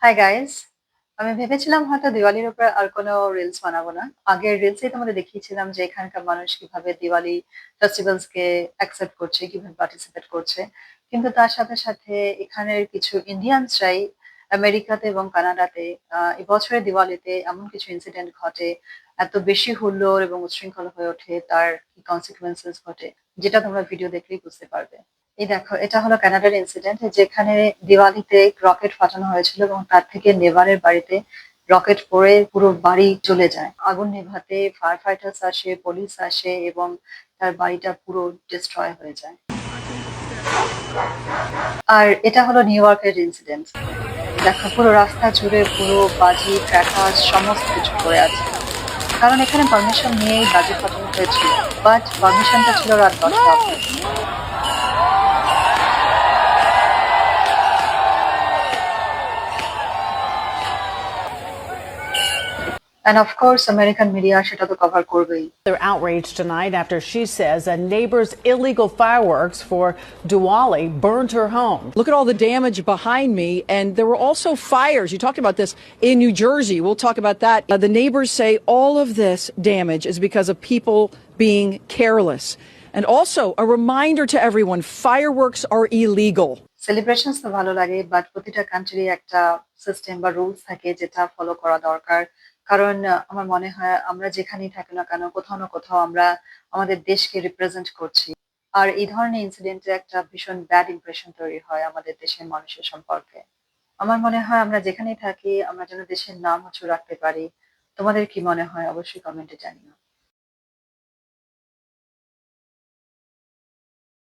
Hi guys, আমি ভেবেছিলাম হয়তো দিওয়ালির উপর আর কোনো রিলস বানাবো না। আগের রিলসেই তোমাদের দেখিয়েছিলাম যে এখানকার মানুষ কিভাবে দিওয়ালি ফেস্টিভ্যালস কে অ্যাকসেপ্ট করছে, কিভাবে পার্টিসিপেট করছে। কিন্তু তার সাথে সাথে এখানের কিছু ইন্ডিয়ানসরাই আমেরিকাতে এবং কানাডাতে এবছরের দিওয়ালিতে এমন কিছু ইনসিডেন্ট ঘটে, এত বেশি হুল্লোড় এবং উচ্ছৃঙ্খল হয়ে ওঠে, তার কি কনসিকুয়েন্সেস ঘটে, যেটা তোমরা ভিডিও দেখলেই বুঝতে পারবে। এই দেখো, এটা হলো কানাডার ইনসিডেন্ট, যেখানে দিওয়ালিতে রকেট ফাটানো হয়েছিল এবং তার থেকে নেভারের বাড়িতে রকেট পড়ে পুরো বাড়ি চলে যায়। আগুন নেভাতে ফায়ার ফাইটার্স আসে, পুলিশ আসে এবং তার বাড়িটা পুরো ডিস্ট্রয় হয়ে যায়। আর এটা হলো নিউ ইয়র্কের ইনসিডেন্ট। দেখো, পুরো রাস্তা জুড়ে পুরো বাজি ক্র্যাকার সমস্ত কিছু পড়ে আছে, কারণ এখানে পারমিশন নিয়েই বাজি ফাটানো হয়েছিল, বাট পারমিশনটা ছিল রাত 10টা অব্দি। And of course, American media সেটা তো কভার করবেই। They're outraged tonight after she says a neighbor's illegal fireworks for Diwali burned her home. Look at all the damage behind me. And there were also fires. You talked about this in New Jersey. We'll talk about that. The neighbors say all of this damage is because of people being careless. And also a reminder to everyone, fireworks are illegal. Celebrations তো ভালো লাগে, but প্রতিটা কান্ট্রির একটা system বা rules থাকে যেটা follow করা দরকার। কারণ আমার মনে হয় আমরা যেখানেই থাকি না কেন, কোথাও না কোথাও আমরা আমাদের দেশকে রিপ্রেজেন্ট করছি। আর এই ধরনের ইনসিডেন্টে একটা ভীষণ ব্যাড ইমপ্রেশন তৈরি হয় আমাদের দেশের মানুষের সম্পর্কে। আমার মনে হয় আমরা যেখানেই থাকি আমরা যেন দেশের নাম উঁচু রাখতে পারি। তোমাদের কি মনে হয় অবশ্যই কমেন্টে জানিও।